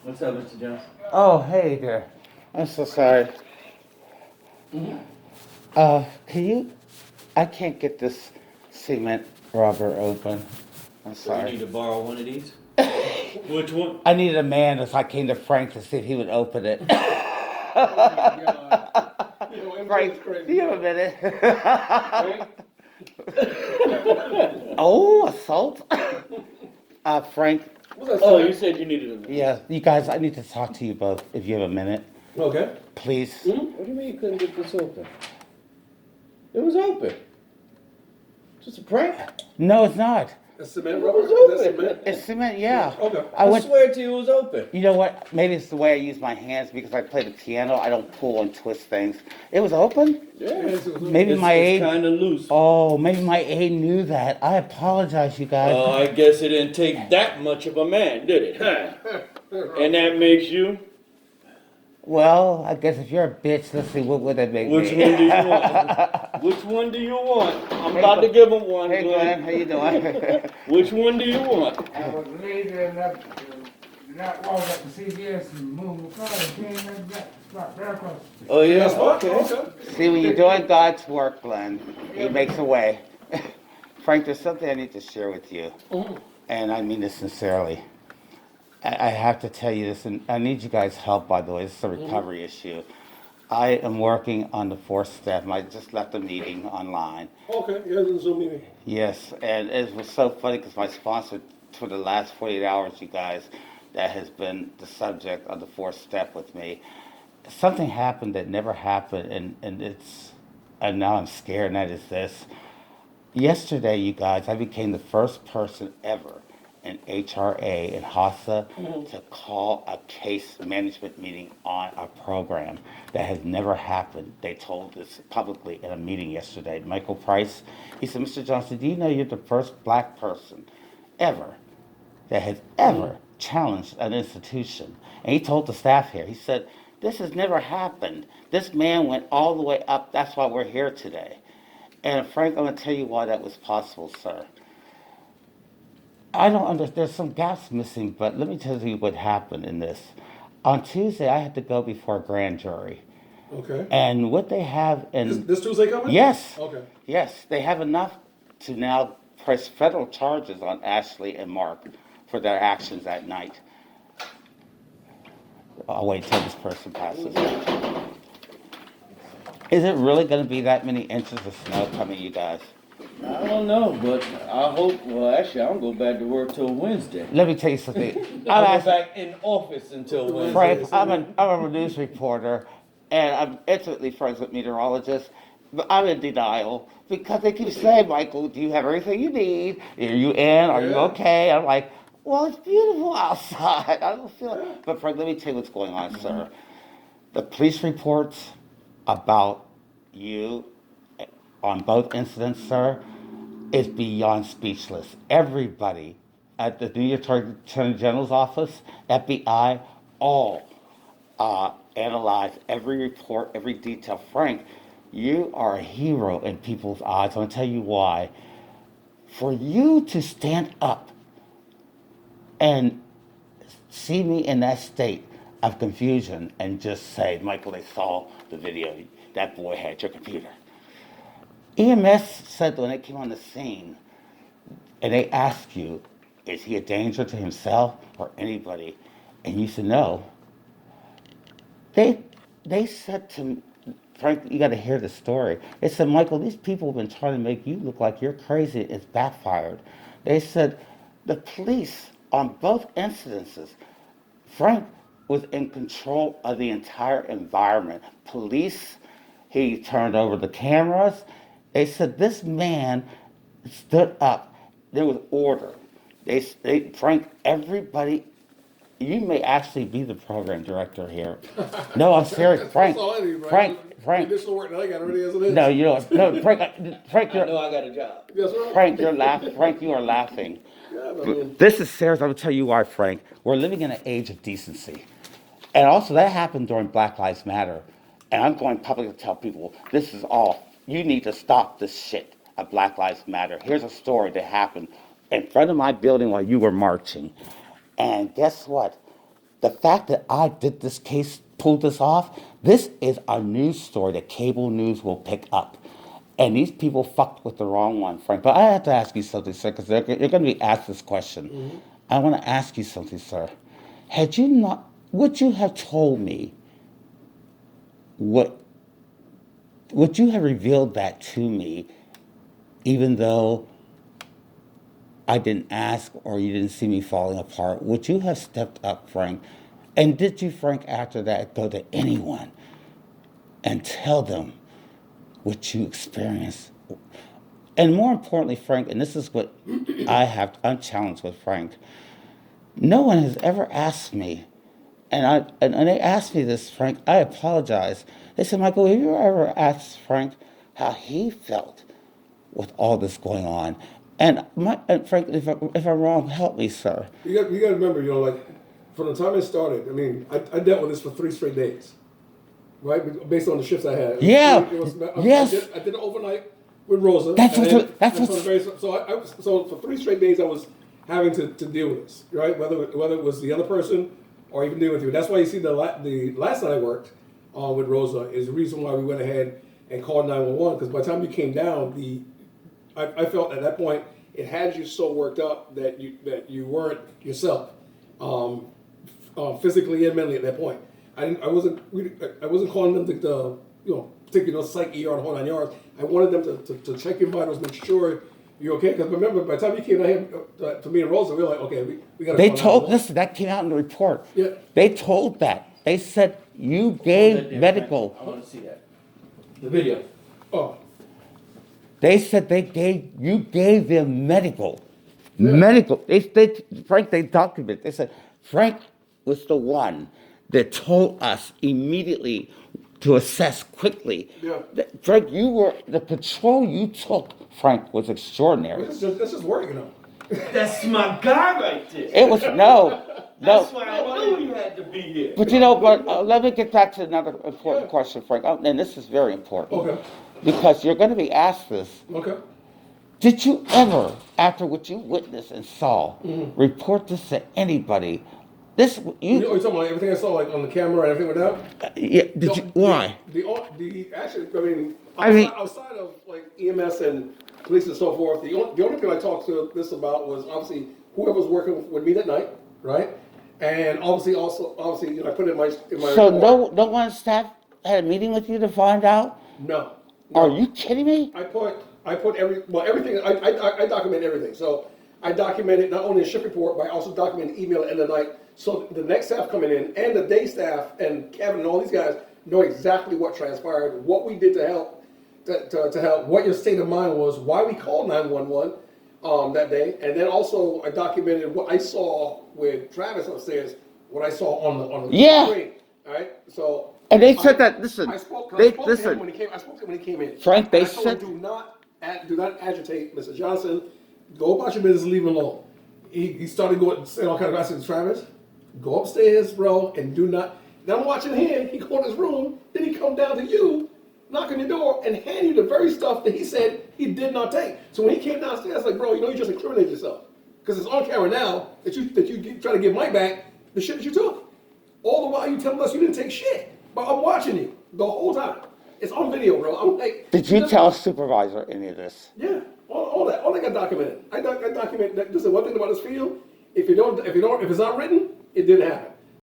What's up, Mr. Johnson? Oh, hey there. I'm so sorry. Can you? I can't get this cement rubber open. I'm So you need sorry. to borrow one of these? Which one? I needed a man, so I came to Frank to see if he would open it. Oh my God. You know, MJ Frank, is crazy. do you have a minute? Right? Oh, assault? Frank, What's that, Oh, son? you said you needed a. yeah, you guys, I need to talk to you both if you have a minute, Okay. please. What do you mean you couldn't get this open? It was open. Just a prank? No, it's not. That's cement It rubber? was Is that open. cement? It's cement, yeah. Okay. I swear to you, it was open. You know what? Maybe it's the way I use my hands because I play the piano. I don't pull and twist things. It was open? Yes, it was Maybe It's, my aide. kind of loose. Oh, maybe my aide knew that. I apologize, you guys. Oh, I guess it didn't take that much of a man, did it? Huh? And that makes you? Well, I guess if you're a bitch, let's see, what would that make Which me? one do you want? Which one do you want? I'm about to give him one, Hey, Glenn, Glenn. how you doing? Which one do you want? I was lazy enough to not walk up to CVS and move my car and came and got there across. Oh, yeah? That's what? Okay. Okay. See, when you're doing God's work, Glenn, He makes a way. Frank, there's something I need to share with you, and I mean this sincerely. I have to tell you this, and I need you guys' help, by the way. This is a recovery issue. I am working on the fourth step. I just left a meeting online. Okay. Yeah, it's a Zoom meeting. Yes, and it was so funny because my sponsor for the last 48 hours, you guys, that has been the subject of the fourth step with me. Something happened that never happened, and now I'm scared, and that is this. Yesterday, you guys, I became the first person ever in HRA in HASA to call a case management meeting on a program that has never happened. They told this publicly in a meeting yesterday. Michael Price, he said, Mr. Johnson, do you know you're the first black person ever that has ever challenged an institution? And he told the staff here, he said, this has never happened. This man went all the way up. That's why we're here today. And Frank, I'm going to tell you why that was possible, sir. I don't understand. There's some gaps missing, but let me tell you what happened in this. On Tuesday, I had to go before a grand jury. Okay. And what they have in... This Tuesday coming? Yes. Okay. Yes, they have enough to now press federal charges on Ashley and Mark for their actions that night. I'll wait till this person passes. Is it really going to be that many inches of snow coming, you guys? I don't know, but I hope, well, actually, I don't go back to work till Wednesday. Let me tell you something. I'll go back in office until Wednesday. Frank, I'm a news reporter, and I'm intimately friends with meteorologists, but I'm in denial because they keep saying, Michael, do you have everything you need? Are you in? Are you Yeah. okay? I'm like, well, it's beautiful outside. I don't feel it. But Frank, let me tell you what's going on, sir. The police reports about you on both incidents, sir, is beyond speechless. Everybody at the New York Attorney General's office, FBI, all analyze every report, every detail. Frank, you are a hero in people's eyes. I'm going to tell you why. For you to stand up and see me in that state of confusion and just say, Michael, they saw the video. That boy had your computer. EMS said when they came on the scene and they asked you, is he a danger to himself or anybody? And you said no. They said to me, Frank, you got to hear the story. They said, Michael, these people have been trying to make you look like you're crazy. It's backfired. They said the police on both incidences, Frank was in control of the entire environment. Police, he turned over the cameras. They said this man stood up. There was order. Frank, everybody, you may actually be the program director here. No, I'm serious. Frank, That's all I need, right? Frank. The additional work that I got already as it is. No, you don't. No, Frank, I know I got a job. Yes, sir. Frank, you're laughing. Frank, you are laughing. Yeah, I mean, This is serious. I'm gonna tell you why, Frank. We're living in an age of decency. And also that happened during Black Lives Matter. And I'm going public to tell people, this is all, you need to stop this shit of Black Lives Matter. Here's a story that happened in front of my building while you were marching. And guess what? the fact that I did this case, pulled this off, this is a news story that cable news will pick up. And these people fucked with the wrong one, Frank. But I have to ask you something, sir, because you're going to be asked this question. Mm-hmm. I want to ask you something, sir. Had you not, would you have told me would you have revealed that to me, even though I didn't ask or you didn't see me falling apart? Would you have stepped up, Frank? And did you, Frank, after that, go to anyone and tell them what you experienced? And more importantly, Frank, and this is what I'm challenged with, Frank. No one has ever asked me, and they asked me this, Frank. I apologize. They said, Michael, have you ever asked Frank how he felt with all this going on? And Frank, if I'm wrong, help me, sir. You got to remember, like from the time it started. I mean, I dealt with this for 3 straight days, right? Based on the shifts I had. Yes. I did it overnight with Rosa. So for 3 straight days, I was having to deal with this, right? Whether it was the other person or even dealing with you. That's why you see the last night I worked with Rosa is the reason why we went ahead and called 911, because by the time you came down, I felt at that point it had you so worked up that you weren't yourself, physically and mentally at that point. I wasn't calling them to take psych ER and whole 9 yards. I wanted them to check your vitals, make sure you're okay. Because remember, by the time you came down here to me and Rosa, we were like, okay, we got to. They told, listen, that came out in the report. Yeah. They told that. They said you gave medical. I want to see that. The video. Oh. They said you gave them medical. Yeah. Medical. Frank, they documented. They said Frank was the one that told us immediately to assess quickly. Yeah. Frank, the patrol you took, Frank, was extraordinary. This is work, That's my guy right there. It was, no. That's why I knew you had to be here. But let me get back to another important question, Frank. And this is very important. Okay. Because you're going to be asked this. Okay. Did you ever, after what you witnessed and saw, report this to anybody? You're talking about everything I saw, like on the camera and everything like that? Yeah. Why? Outside of like EMS and police and so forth, the only thing I talked to this about was obviously whoever was working with me that night, right? And obviously, I put it in my. So report. No one staff had a meeting with you to find out? No. Are you kidding me? I put everything. I document everything. So I documented not only the shift report, but I also documented the email at the end of the night. So the next staff coming in and the day staff and Kevin and all these guys know exactly what transpired, what we did to help, to help, what your state of mind was, why we called 911 that day, and then also I documented what I saw with Travis upstairs, what I saw on the screen. All right, so. And they said that. Listen, I spoke to him when he came in. Frank, they said, "Do not agitate, Mr. Johnson. Go about your business, leave him alone." He started saying all kinds of. I said, "Travis, go upstairs, bro, and do not." Then I'm watching him. He go in his room. Then he come down to you, knock on your door, and hand you the very stuff that he said he did not take. So when he came downstairs, I was like, "Bro, you just incriminated yourself because it's on camera now that you try to get Mike back the shit that you took. All the while you telling us you didn't take shit." But I'm watching you the whole time. It's on video, bro. I'm like. Did you tell a supervisor any of this? Yeah, all that got documented. I document that. Listen, one thing about this field, if it's not written, it didn't happen.